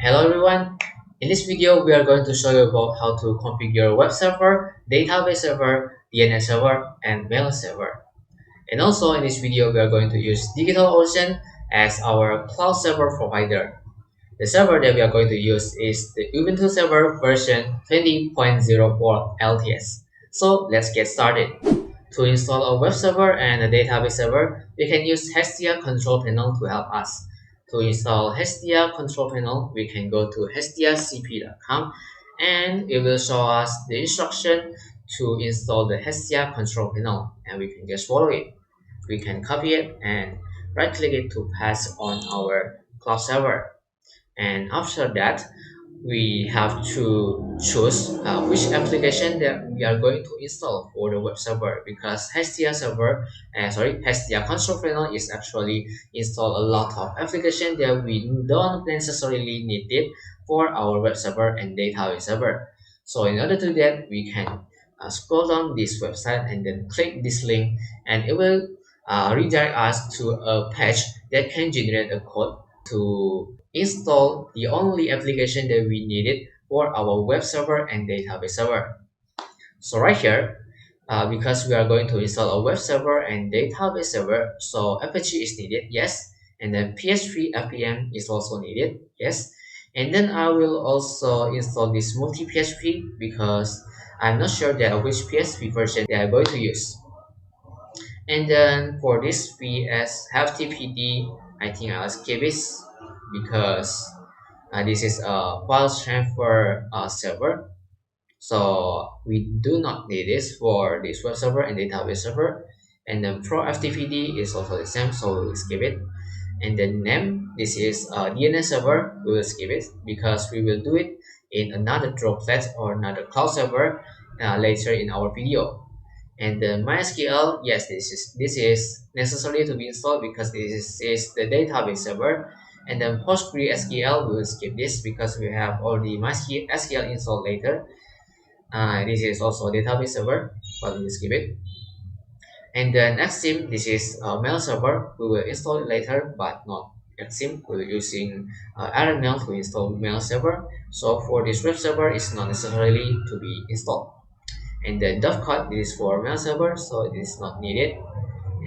Hello everyone. In this video, we are going to show you about how to configure web server, database server, DNS server, and mail server. And also in this video, we are going to use DigitalOcean as our cloud server provider. The server that we are going to use is the Ubuntu server version 20.04 LTS. So let's get started. To install a web server and a database server, we can use Hestia control panel to help us. To install Hestia control panel, we can go to hestiacp.com and it will show us the instruction to install the Hestia control panel, and we can just follow it. We can copy it and right click it to pass on our cloud server. And after that, we have to choose which application that we are going to install for the web server, because Hestia console panel is actually install a lot of application that we don't necessarily need it for our web server and database server. So in order to do that, we can scroll down this website and then click this link, and it will redirect us to a page that can generate a code to install the only application that we needed for our web server and database server. So right here, because we are going to install a web server and database server, so Apache is needed, yes, and then PHP FPM is also needed, yes, and then I will also install this multi-PHP because I'm not sure that which PHP version that I'm going to use. And then for this PS FTPD, I think I'll skip it because this is a file transfer server. So we do not need this for this web server and database server. And then Pro FTPD is also the same, so we will skip it. And then name, this is a DNS server, we will skip it because we will do it in another droplet or another cloud server later in our video. And the MySQL, yes, this is necessary to be installed because this is the database server. And then PostgreSQL, we will skip this because we have already MySQL installed later. This is also a database server, but we will skip it. And then Xsim, this is a mail server. We will install it later, but not Xsim. We're using mail to install mail server. So for this web server, it's not necessarily to be installed. And then Dovecot, this is for mail server, so it is not needed.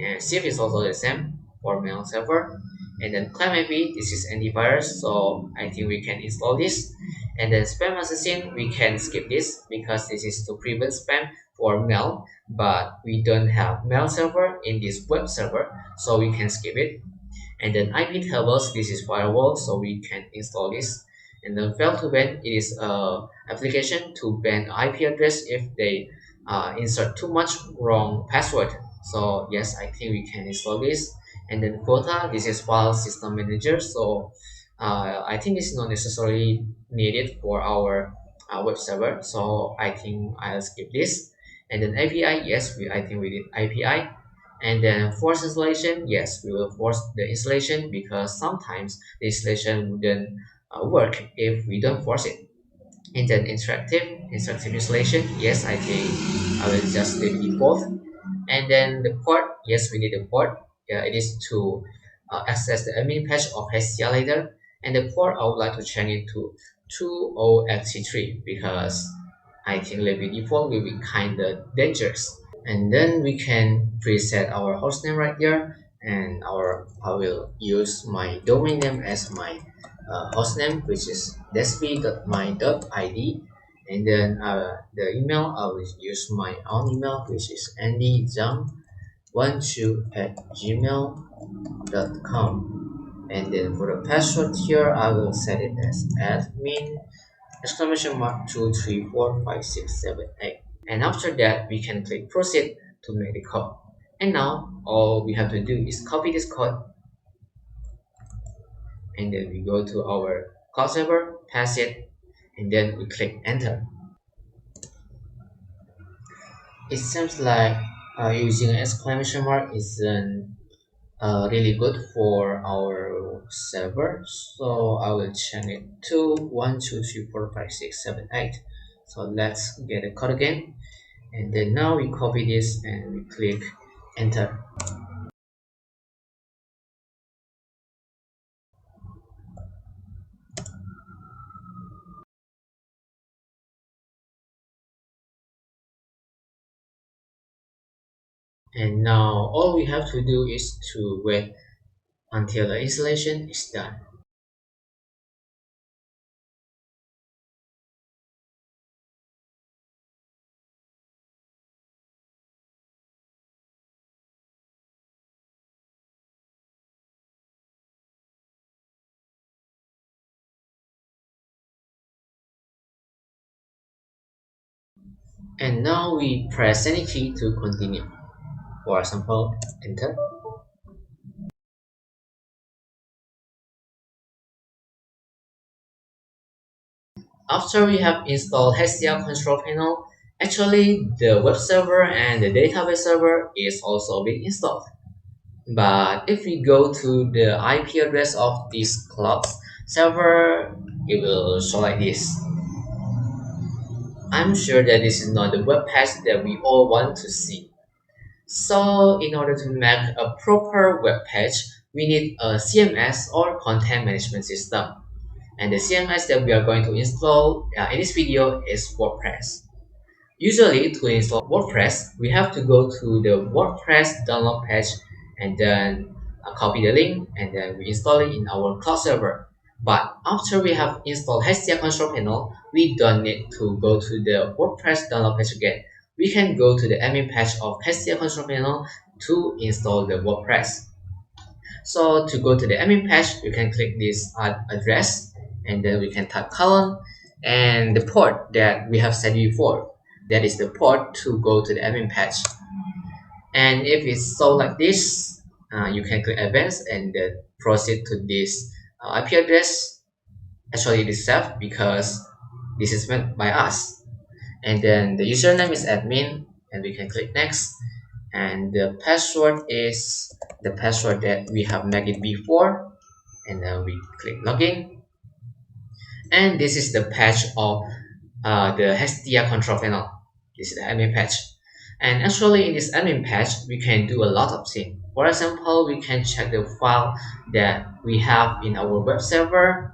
And Sieve is also the same for mail server. And then ClamAV, this is antivirus, so I think we can install this. And then Spam Assassin, we can skip this because this is to prevent spam for mail, but we don't have mail server in this web server, so we can skip it. And then IP tables, this is firewall, so we can install this. And then fail to ban, it is a application to ban IP address if they insert too much wrong password. So yes, I think we can install this. And then quota, this is file system manager, so I think it's not necessarily needed for our web server, so I think I'll skip this. And then API, yes, I think we did API. And then force installation, yes, we will force the installation because sometimes the installation wouldn't work if we don't force it. And then interactive installation, yes, I think I will just leave default. And then the port, yes, we need a port. It is to access the admin page of Hestia later. And the port, I would like to change it to 20xt3 because I think leaving default will be kind of dangerous. And then we can preset our hostname right there, and I will use my domain name as my hostname, which is desp.my.id. And then the email, I will use my own email, which is andyjump12@gmail.com. And then for the password here, I will set it as admin exclamation mark 2345678. And after that, we can click proceed to make the code. And now all we have to do is copy this code, and then we go to our cloud server, pass it, and then we click enter. It seems like using an exclamation mark isn't really good for our server, so I will change it to 1234567 8. So let's get the code again, and then now we copy this and we click enter. And now all we have to do is to wait until the installation is done. And now we press any key to continue. For example, enter. After we have installed HCL control panel, actually the web server and the database server is also being installed. But if we go to the IP address of this cloud server, it will show like this. I'm sure that this is not the web page that we all want to see. So in order to make a proper web page, we need a CMS or content management system. And the CMS that we are going to install in this video is WordPress. Usually to install WordPress, we have to go to the WordPress download page and then copy the link and then we install it in our cloud server. But after we have installed HCL control panel, we don't need to go to the WordPress download page again. We can go to the admin page of HCL control panel to install the WordPress. So to go to the admin page, you can click this address and then we can type colon and the port that we have set before. That is the port to go to the admin page. And if it's so like this, you can click advanced and then proceed to this IP address. Actually, it is safe because this is meant by us. And then the username is admin and we can click next. And the password is the password that we have made it before and then we click login and this is the page of the HDR control panel. This is the admin page and actually in this admin page we can do a lot of things. For example, we can check the file that we have in our web server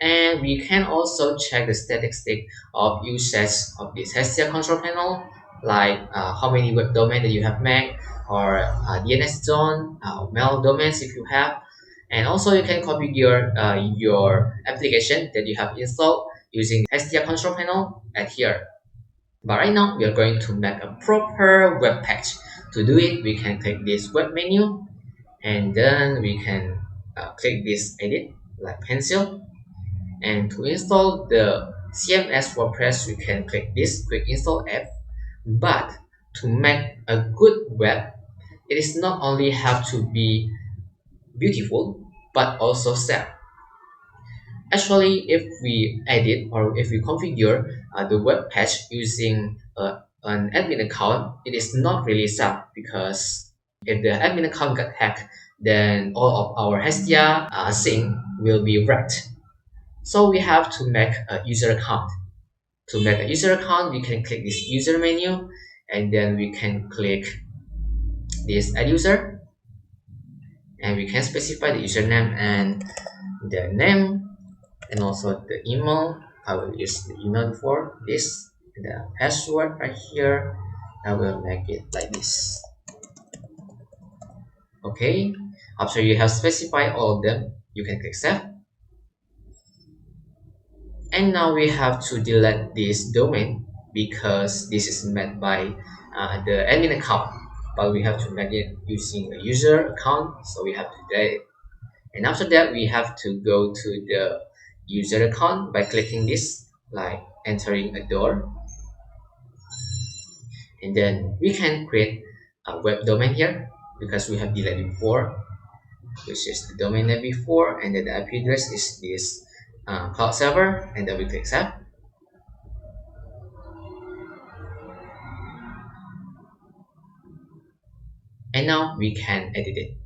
and we can also check the statistic of usage of this HCL control panel, like how many web domain that you have made, or DNS zone, mail domains if you have, and also you can configure your application that you have installed using HCL control panel at here. But right now we are going to make a proper web page. To do it, we can click this web menu, and then we can click this edit like pencil, and to install the CMS WordPress, we can click this quick install app. But to make a good web, it is not only have to be beautiful, but also safe. Actually, if we edit or if we configure the web page using an admin account, it is not really safe because if the admin account got hacked, then all of our HDR sync will be wrecked. So we have to make a user account. To make a user account, we can click this user menu and then we can click this add user and we can specify the username and the name and also the email. I will use the email for this. The password right here, I will make it like this. Okay, after you have specified all of them, you can click save. And now we have to delete this domain because this is made by the admin account, but we have to make it using a user account, so we have to delete it. And after that we have to go to the user account by clicking this, like entering a door, and then we can create a web domain here because we have deleted before, which is the domain name before, and then the IP address is this cloud server, and then we click save. And now we can edit it.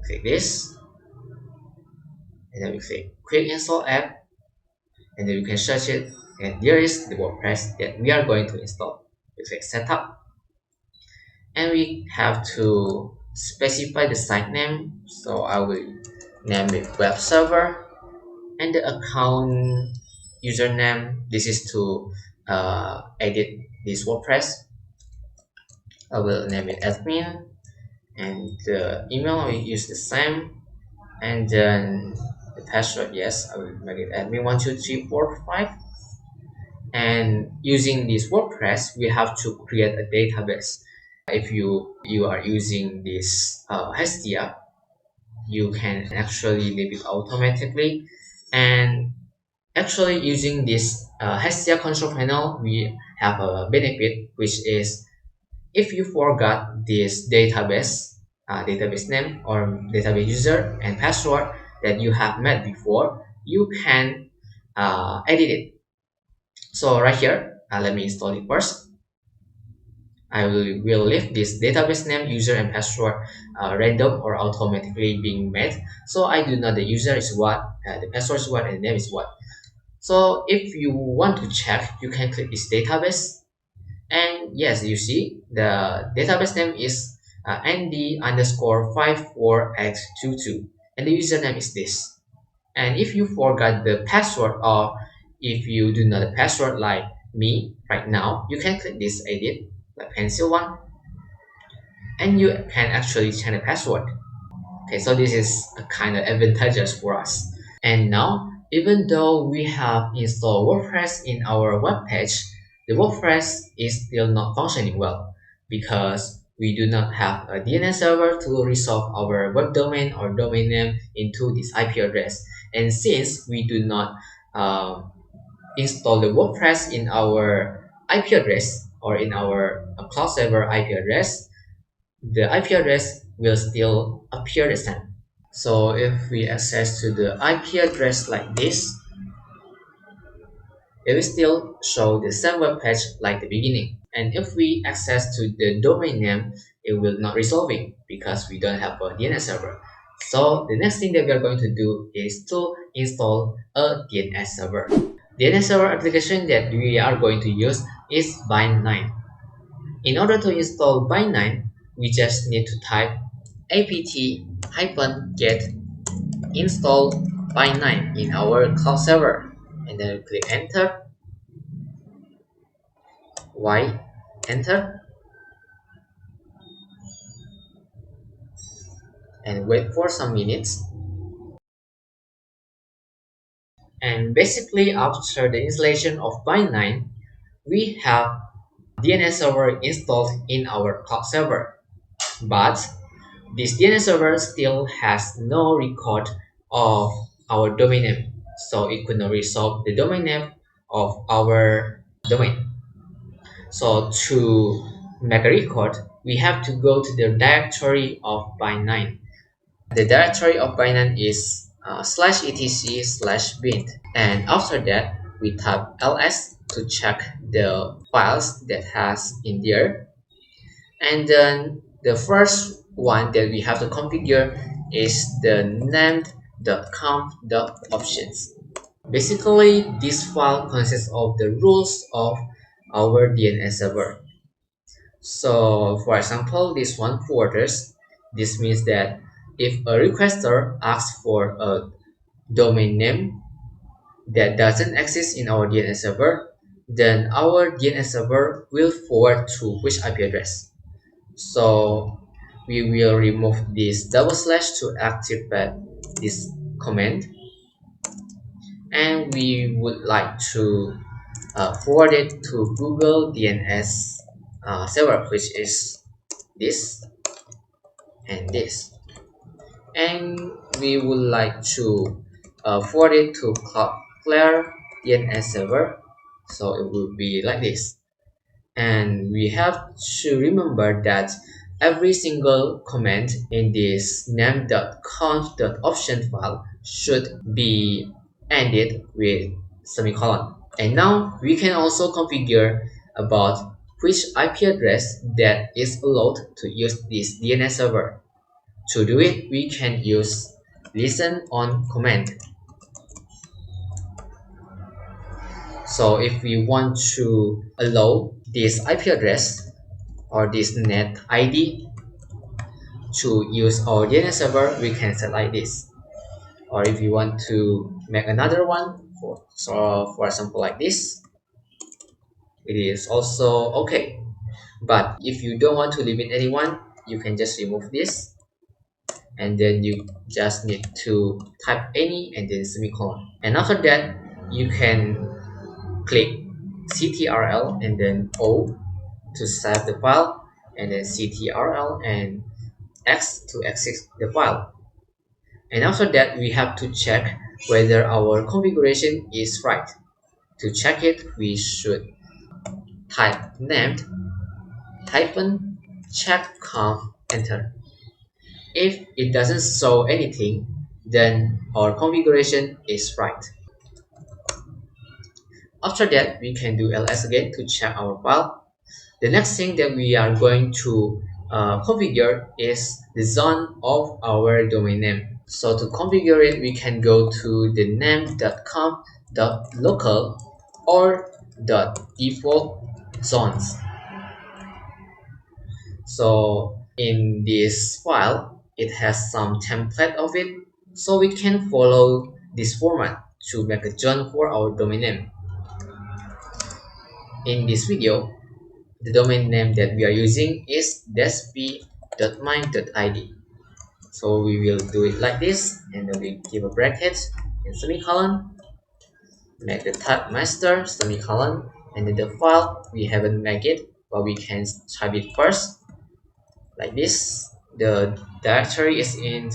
Click this and then we click quick install app and then we can search it and there is the WordPress that we are going to install. We click setup and we have to specify the site name, so I will name it web server and the account username, this is to edit this WordPress, I will name it admin, and the email I will use the same, and then the password, yes, I will make it admin 12345. And using this WordPress, we have to create a database. If you are using this Hestia, you can actually leave it automatically. And actually, using this Hestia control panel, we have a benefit, which is if you forgot this database name or database user and password that you have made before, you can edit it. So right here, let me install it first. I will leave this database name, user, and password random or automatically being made. So I do know the user is what, the password is what, and the name is what. So if you want to check, you can click this database. And yes, you see the database name is Andi underscore 54x22. And the username is this. And if you forgot the password, or if you do know the password like me right now, you can click this edit, like pencil one, and you can actually change the password. Okay, so this is a kind of advantageous for us. And now, even though we have installed WordPress in our web page, the WordPress is still not functioning well because we do not have a DNS server to resolve our web domain or domain name into this IP address. And since we do not install the WordPress in our IP address or in our cloud server IP address, the IP address will still appear the same. So if we access to the IP address like this, it will still show the same web page like the beginning. And if we access to the domain name, it will not resolving because we don't have a DNS server. So the next thing that we are going to do is to install a DNS server. DNS server application that we are going to use is Bind9. In order to install Bind9, we just need to type apt-get install Bind9 in our cloud server, and then click enter, Y, enter, and wait for some minutes. And basically, after the installation of Bind9, we have DNS server installed in our cloud server. But this DNS server still has no record of our domain name, so it could not resolve the domain name of our domain. So to make a record, we have to go to the directory of Bind9. The directory of Bind9 is /etc/bin, and after that we type ls to check the files that has in there. And then the first one that we have to configure is the named.conf.options. Basically, this file consists of the rules of our DNS server. So for example, this one forwarders, this means that if a requester asks for a domain name that doesn't exist in our DNS server, then our DNS server will forward to which IP address. So we will remove this double slash to activate this command, and we would like to forward it to Google DNS server, which is this and this, and we would like to forward it to Clear DNS server, so it will be like this. And we have to remember that every single command in this name.conf.option file should be ended with semicolon. And now we can also configure about which IP address that is allowed to use this DNS server. To do it, we can use listen on command. So if we want to allow this IP address or this net ID to use our DNS server, we can set like this. Or if you want to make another one, for example like this, it is also okay. But if you don't want to limit anyone, you can just remove this, and then you just need to type any and then semicolon. And after that, you can click ctrl and then O to save the file, and then ctrl and X to exit the file. And after that, we have to check whether our configuration is right. To check it, we should type named hyphen check conf enter. If it doesn't show anything, then our configuration is right. After that, we can do ls again to check our file. The next thing that we are going to configure is the zone of our domain name. So to configure it, we can go to the name.com.local or .default zones. So in this file, it has some template of it, so we can follow this format to make a zone for our domain name. In this video, the domain name that we are using is desp.my.id. So we will do it like this, and then we give a bracket and semicolon, make the type master semicolon, and then the file we haven't made it, but we can type it first like this. The directory is in,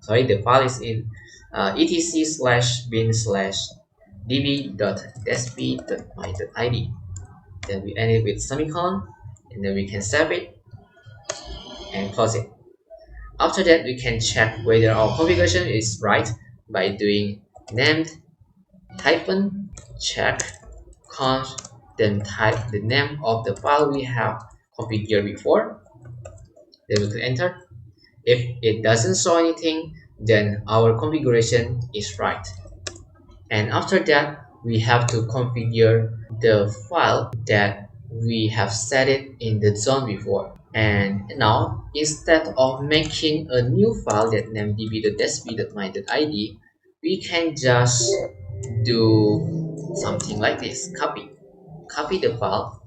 the file is in etc/bin/db.desp.my.id. Then we end it with semicolon, and then we can save it and close it. After that, we can check whether our configuration is right by doing named hyphen check conf, then type the name of the file we have configured before. Then we click enter. If it doesn't show anything, then our configuration is right. And after that, we have to configure the file that we have set it in the zone before. And now, instead of making a new file that named db.desp.my.id, we can just do something like this. Copy the file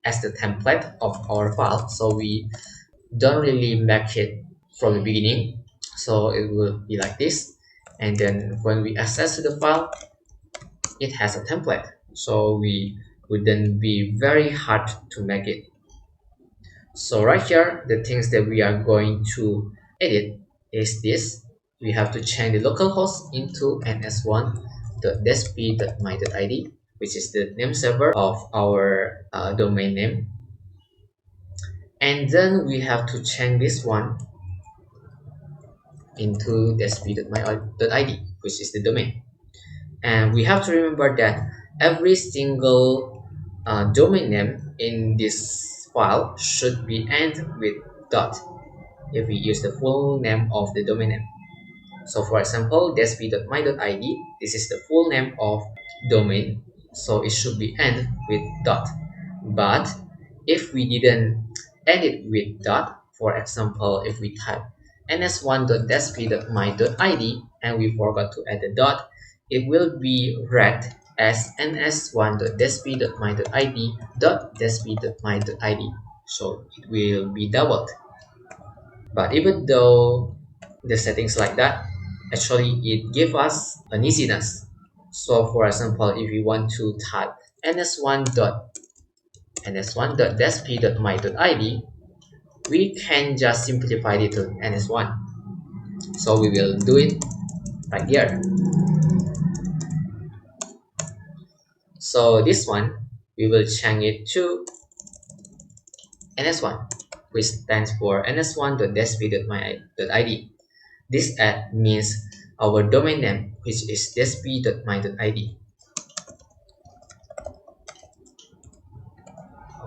as the template of our file, so we don't really make it from the beginning. So it will be like this, and then when we access to the file, it has a template, so we wouldn't be very hard to make it. So right here, the things that we are going to edit is this. We have to change the localhost into ns1.desp.my.id, which is the name server of our domain name. And then we have to change this one into desp.my.id, which is the domain. And we have to remember that every single domain name in this file should be end with dot if we use the full name of the domain name. So for example, desp.my.id, this is the full name of domain, so it should be end with dot. But if we didn't end it with dot, for example, if we type ns1.desp.my.id and we forgot to add the dot, it will be read as ns1.desp.my.id.desp.my.id, so it will be doubled. But even though the settings like that, actually it gives us an easiness. So for example, if we want to type ns1.desp.my.id, we can just simplify it to ns1. So we will do it right here. So this one, we will change it to ns1, which stands for ns1.desp.my.id. This at means our domain name, which is desp.my.id.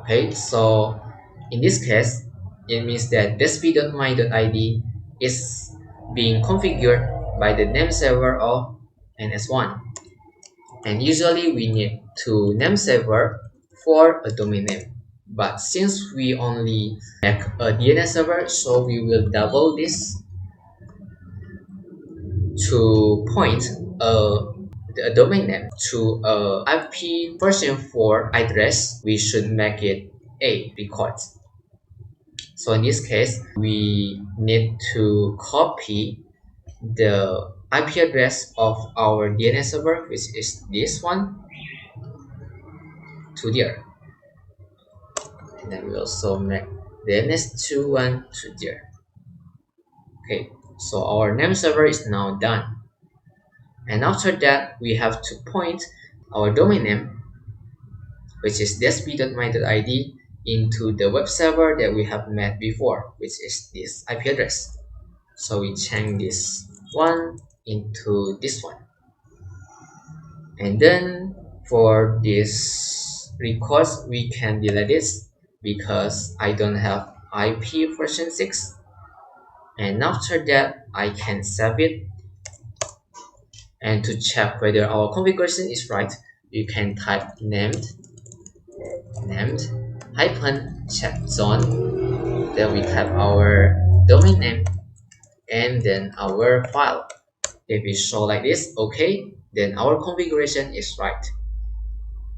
Okay, so in this case, it means that desp.my.id is being configured by the name server of ns1. And usually we need two name server for a domain name. But since we only make a DNS server, so we will double this to point a domain name to a IP version 4 address. We should make it A records. So in this case, we need to copy the IP address of our DNS server, which is this one, to there. And then we also make DNS21 to there. Okay, so our name server is now done. And after that, we have to point our domain name, which is dsp.my.id, into the web server that we have made before, which is this IP address. So we change this one into this one. And then for this records, we can delete this because I don't have IP version 6. And after that, I can save it. And to check whether our configuration is right, you can type named hyphen check zone. Then we type our domain name and then our file. If it show like this, okay, then our configuration is right.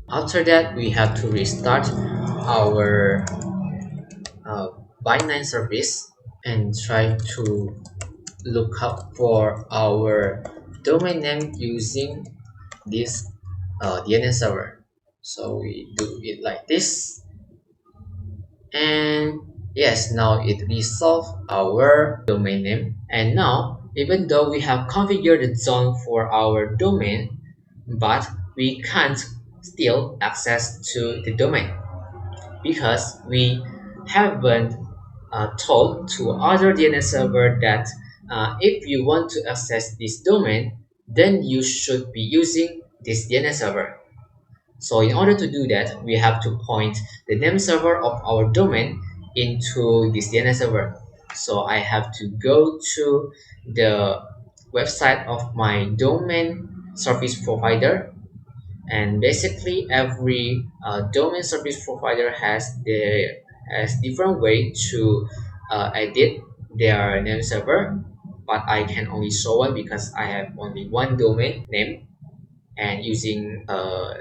After that, we have to restart our uh, Binance service and try to look up for our domain name using this DNS server. So we do it like this, and yes, now it resolved our domain name. And now, even though we have configured the zone for our domain, but we can't still access to the domain because we haven't told to other DNS server that if you want to access this domain, then you should be using this DNS server. So in order to do that, we have to point the name server of our domain into this DNS server. So I have to go to the website of my domain service provider, and basically every domain service provider has different way to edit their name server, but I can only show one because I have only one domain name and using a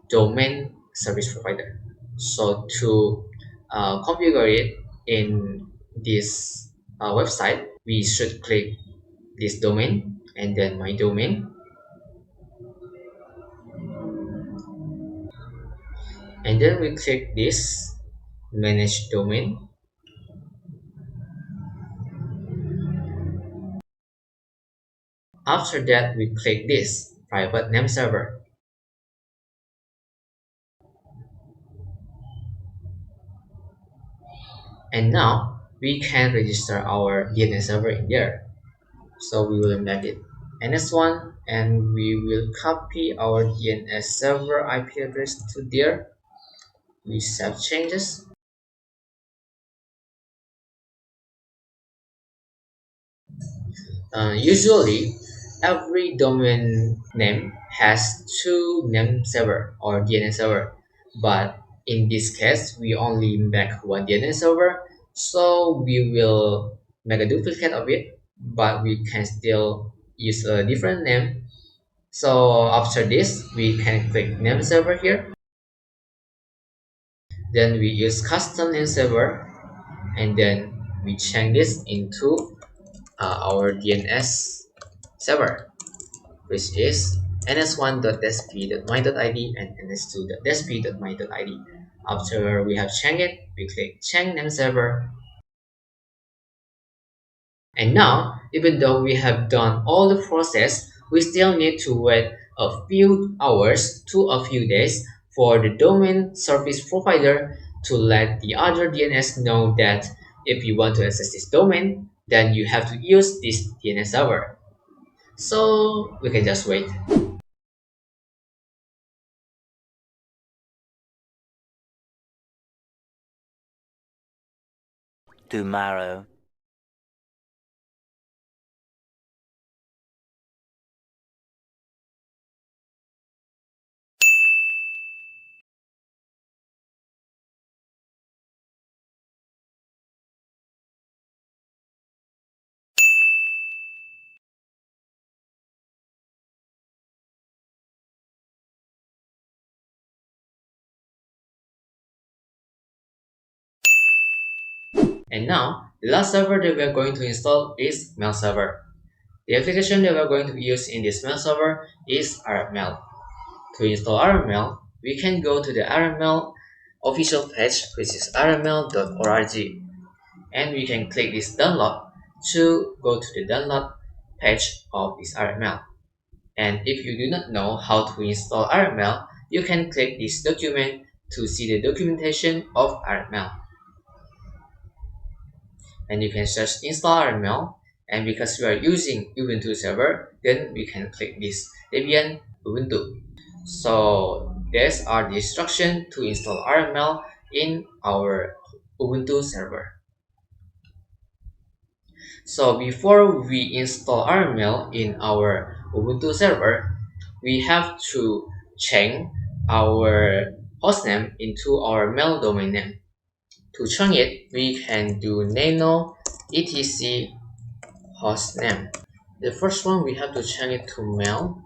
domain service provider. So to configure it in this website, we should click this domain and then my domain, and then we click this manage domain. After that, we click this private name server. And now we can register our DNS server in there. So we will make it NS1 and we will copy our DNS server IP address to there. We save changes. Usually, every domain name has two name server or DNS server, but in this case, we only make one DNS server, so we will make a duplicate of it, but we can still use a different name. So after this, we can click name server here. Then we use custom name server, and then we change this into our DNS server, which is ns1.sp.my.id and ns2.sp.my.id. After we have changed it, we click change name server. And now, even though we have done all the process, we still need to wait a few hours to a few days for the domain service provider to let the other DNS know that if you want to access this domain, then you have to use this DNS server. So we can just wait. Tomorrow. And now, the last server that we are going to install is mail server. The application that we are going to use in this mail server is RMail. To install RMail, we can go to the RMail official page, which is rml.org, and we can click this download to go to the download page of this RMail. And if you do not know how to install RMail, you can click this document to see the documentation of RMail. And you can search install RMail, and because we are using Ubuntu server, then we can click this Debian Ubuntu. So these are the instructions to install RMail in our Ubuntu server. So before we install RMail in our Ubuntu server, we have to change our hostname into our mail domain name. To change it, we can do nano etc hostname. The first one we have to change it to mail,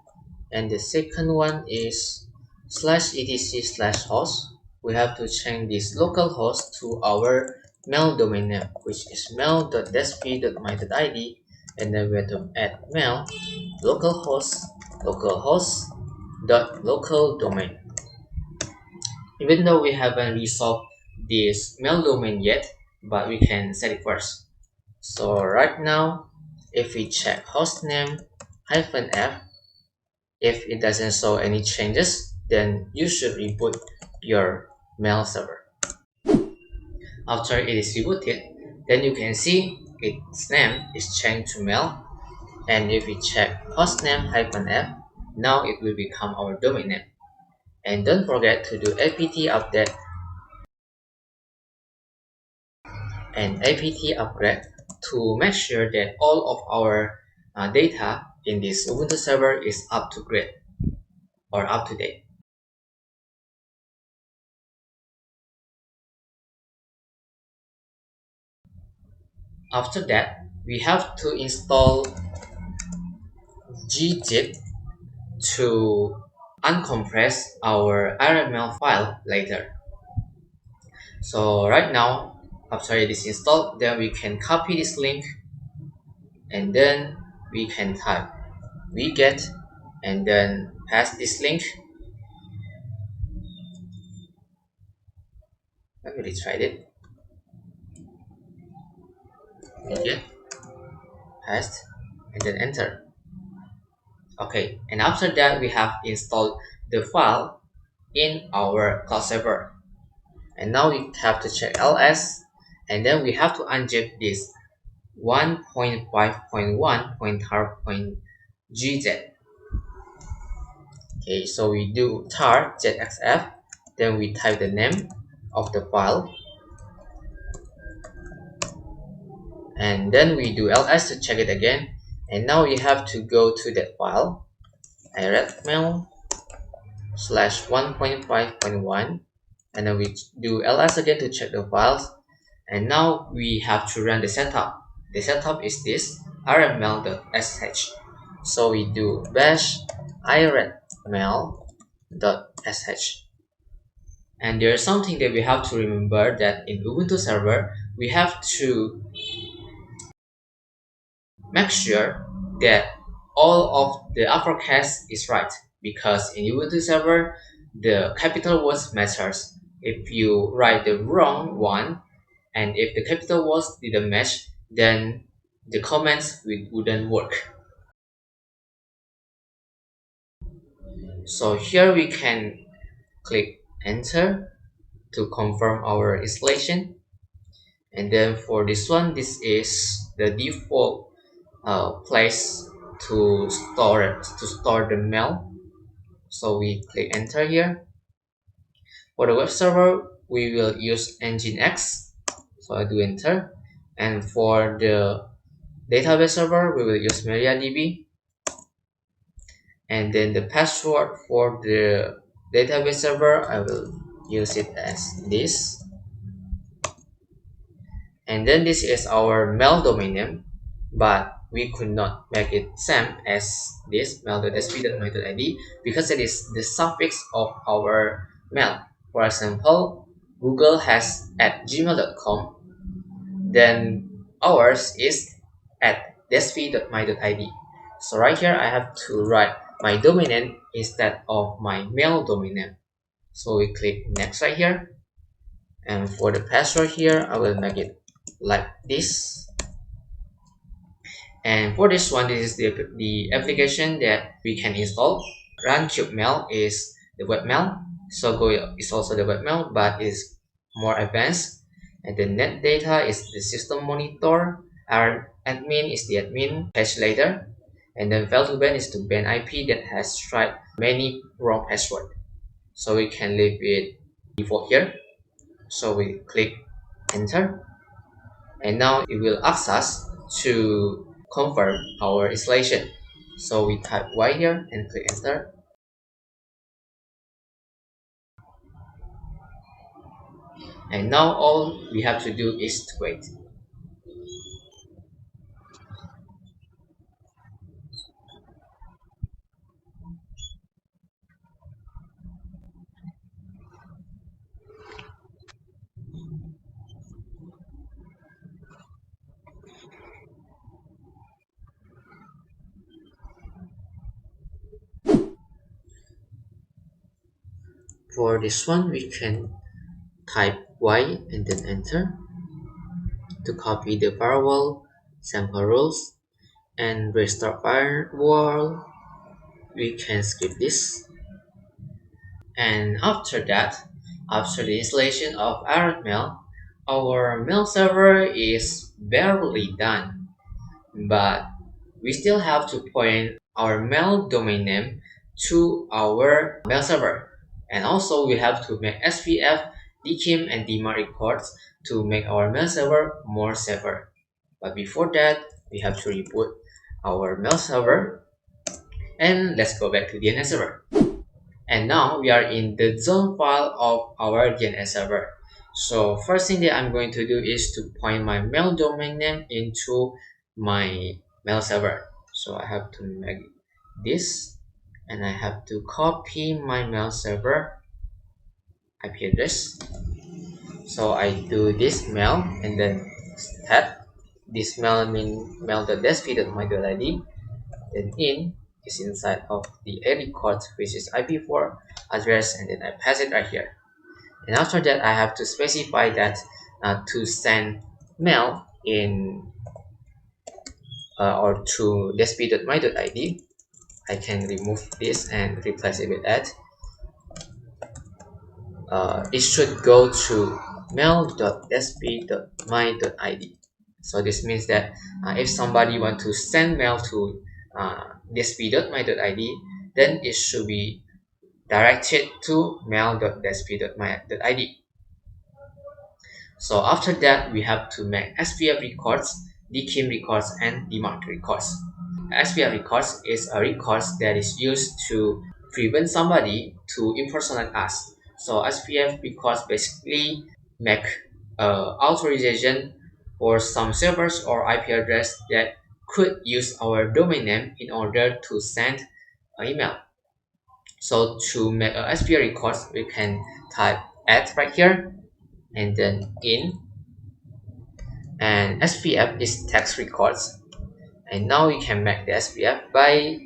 and the second one is /etc/host. We have to change this localhost to our mail domain name, which is mail.desp.my.id, and then we have to add mail localhost domain. Even though we haven't resolved this mail domain yet, but we can set it first. So right now, if we check hostname -f, if it doesn't show any changes, then you should reboot your mail server. After it is rebooted, then you can see its name is changed to mail, and if we check hostname -f, now it will become our domain name. And don't forget to do apt update and apt upgrade to make sure that all of our data in this Ubuntu server is up to grade or up to date. After that, we have to install gzip to uncompress our RML file later. So right now, after it is installed, then we can copy this link, and then we can type wget and then paste this link. Let me retry it. Wget, paste, and then enter. Okay, and after that we have installed the file in our cloud server. And now we have to check ls, and then we have to unzip this 1.5.1.tar.gz. Okay, so we do tar zxf, then we type the name of the file, and then we do ls to check it again. And now you have to go to that file, irretmail/1.5.1, and then we do ls again to check the files. And now we have to run the setup. The setup is this rml.sh. So we do bash irretmail.sh. And there's something that we have to remember, that in Ubuntu server we have to make sure that all of the uppercase is right, because in Ubuntu server the capital words matters. If you write the wrong one, and if the capital words didn't match, then the comments wouldn't work. So here we can click enter to confirm our installation. And then for this one, this is the default place to store the mail. So we click enter here. For the web server, we will use nginx. So I do enter. And for the database server, we will use MariaDB. And then the password for the database server, I will use it as this. And then this is our mail domain name, but we could not make it same as this mail.sp.my.id because it is the suffix of our mail. For example, Google has @gmail.com, then ours is at desv.my.id. So right here I have to write my domain name instead of my mail domain name. So we click next right here, and for the password here I will make it like this. And for this one, this is the application that we can install. Run Mail is the webmail. Sogo is also the webmail, but is more advanced. And the net data is the system monitor. Our admin is the admin patch later. And then fail to ban is the ban IP that has tried many wrong password. So we can leave it default here. So we click enter. And now it will ask us to confirm our installation. So we type Y here and click enter. And now all we have to do is to wait. For this one, we can type Y and then enter to copy the firewall sample rules, and restart firewall. We can skip this. And after that, after the installation of our mail, our mail server is barely done. But we still have to point our mail domain name to our mail server. And also we have to make SPF, DKIM, and DMARC records to make our mail server more safer. But before that, we have to reboot our mail server. And let's go back to DNS server. And now we are in the zone file of our DNS server. So first thing that I'm going to do is to point my mail domain name into my mail server. So I have to make this, and I have to copy my mail server IP address. So I do this mail and then stat. This mail mean mail.desp.my.id. Then in is inside of the A record, which is IP4 address, and then I pass it right here. And after that, I have to specify that to send mail in or to desp.my.id. I can remove this and replace it with that. It should go to mail.desp.my.id. So this means that if somebody want to send mail to desp.my.id, then it should be directed to mail.desp.my.id. So after that, we have to make SPF records, DKIM records, and DMARC records. SPF records is a record that is used to prevent somebody to impersonate us. So SPF records basically make authorization for some servers or IP address that could use our domain name in order to send an email. So to make a SPF record, we can type add right here and then in, and SPF is text records. And now we can make the SPF by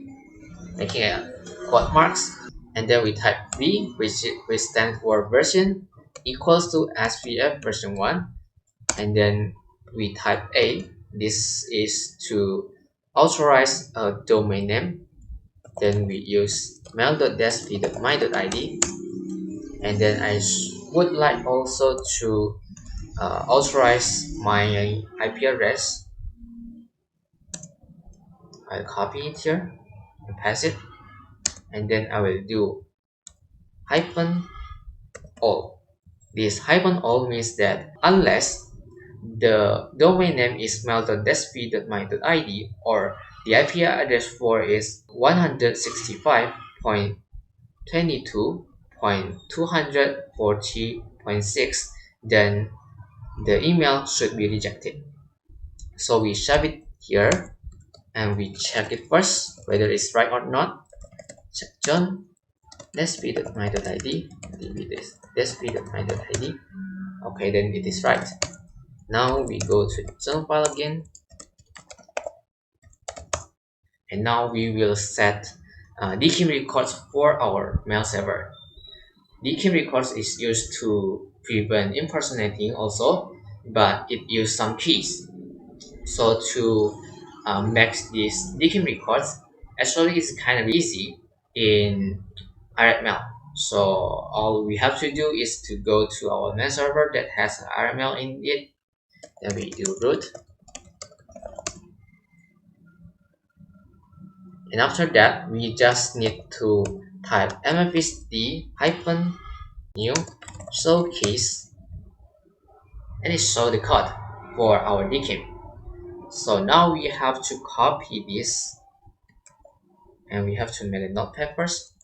making a quote marks, and then we type V, which stands for version, equals to SPF version 1, and then we type A. This is to authorize a domain name. Then we use mail.desp.my.id, and then I would like also to authorize my IP address. I'll copy it here and paste it, and then I will do hyphen all. This hyphen all means that unless the domain name is mail.desp.my.id or the IP address for is 165.22.240.6, then the email should be rejected. So we shove it here and we check it first whether it's right or not. Check John desp.my.id, leave this desp.my.id. Okay, then it is right. Now we go to the external file again, and now we will set DKIM records for our mail server. DKIM records is used to prevent impersonating also, but it uses some keys. So to make these DKIM records, actually it's kind of easy in RML. So all we have to do is to go to our mail server that has RML in it. Then we do root, and after that we just need to type mfsd hyphen new showcase, and it show the code for our DKIM. So now we have to copy this, and we have to make a notepad first.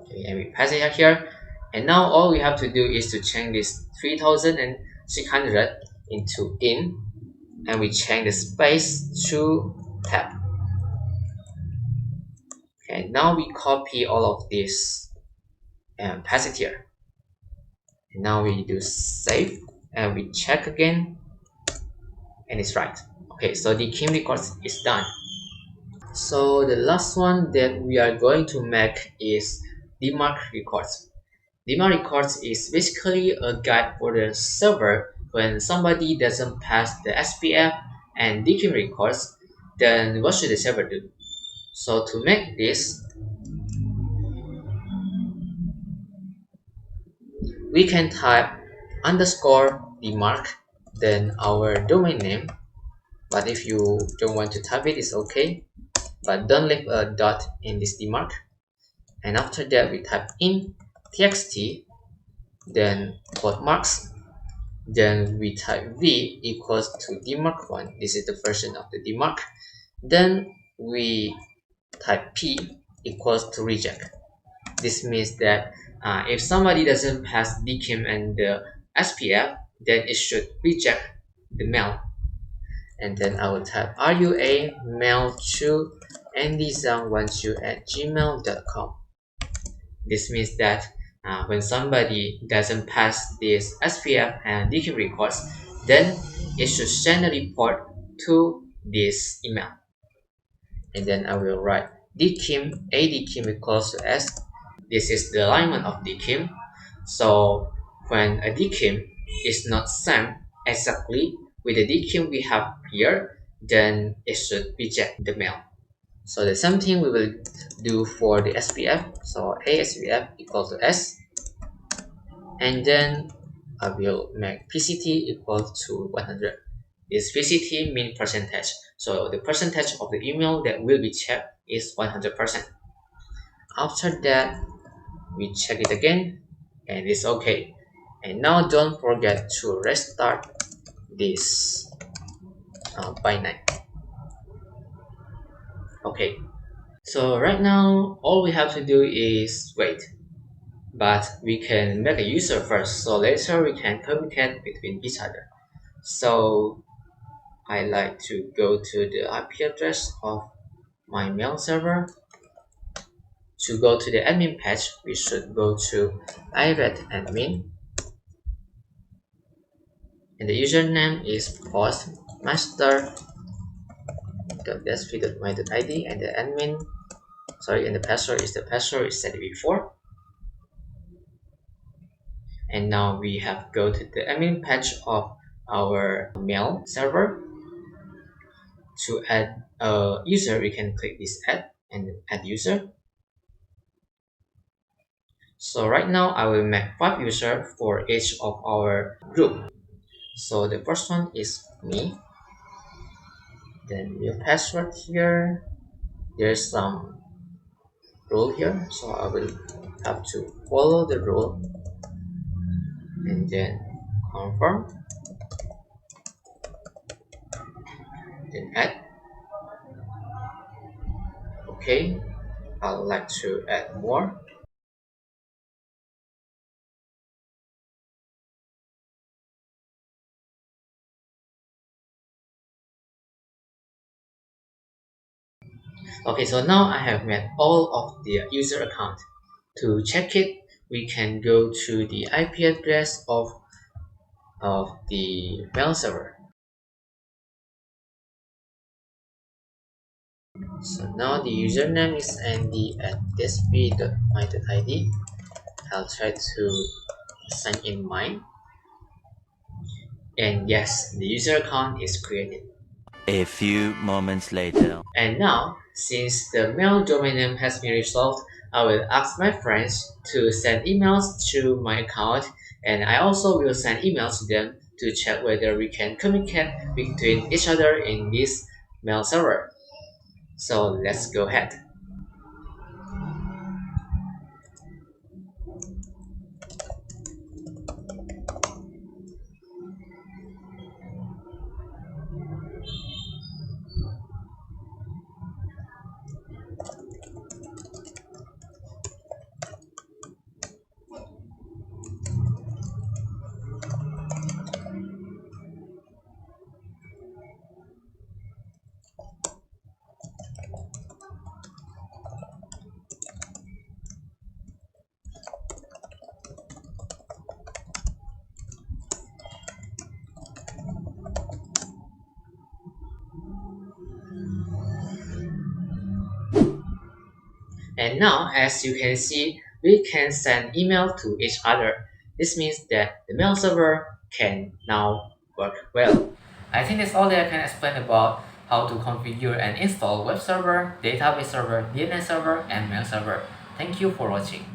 Okay, and we paste it here, and now all we have to do is to change this 3600 into in, and we change the space to tab. Okay, now we copy all of this and paste it here. And now we do save, and we check again, and it's right. Okay, so the DKIM records is done. So the last one that we are going to make is DMARC records. DMARC records is basically a guide for the server when somebody doesn't pass the SPF and DKIM records, then what should the server do? So to make this, we can type underscore DMARC, then our domain name, but if you don't want to type it, it's okay, but don't leave a dot in this DMARC. And after that we type in txt, then quote marks, then we type v equals to dmarc1. This is the version of the dmarc. Then we type p equals to reject. This means that if somebody doesn't pass DKIM and the SPF, then it should reject the mail. And then I will type rua mail to andizang12@gmail.com. This means that when somebody doesn't pass this SPF and DKIM records, then it should send a report to this email. And then I will write DKIM a DKIM equals to s. This is the alignment of DKIM. So when a DKIM is not sent exactly with the DKIM we have here, then it should reject the mail. So the same thing we will do for the SPF. So a SPF equals to s, and then I will make PCT equal to 100. This PCT means percentage. So the percentage of the email that will be checked is 100%. After that, we check it again, and it's okay. And now don't forget to restart this binary. Okay, so right now all we have to do is wait, but we can make a user first, so later we can communicate between each other. So I like to go to the IP address of my mail server. To go to the admin page, we should go to admin, and the username is postmaster.sp.my.id, and the and the password is set before. And now we have go to the admin page of our mail server. To add a user, we can click this add and add user. So right now I will make 5 users for each of our group. So the first one is me, then your password here. There's some rule here, so I will have to follow the rule and then confirm, then add. Okay, I'd like to add more. Okay, so now I have made all of the user account. To check it, we can go to the IP address of of the mail server. So now the username is Andi at tsp.my.id. I'll try to sign in mine. And yes, the user account is created. A few moments later. And now, since the mail domain name has been resolved, I will ask my friends to send emails to my account, and I also will send emails to them to check whether we can communicate between each other in this mail server. So let's go ahead. And now, as you can see, we can send email to each other. This means that the mail server can now work well. I think that's all that I can explain about how to configure and install web server, database server, DNS server, and mail server. Thank you for watching.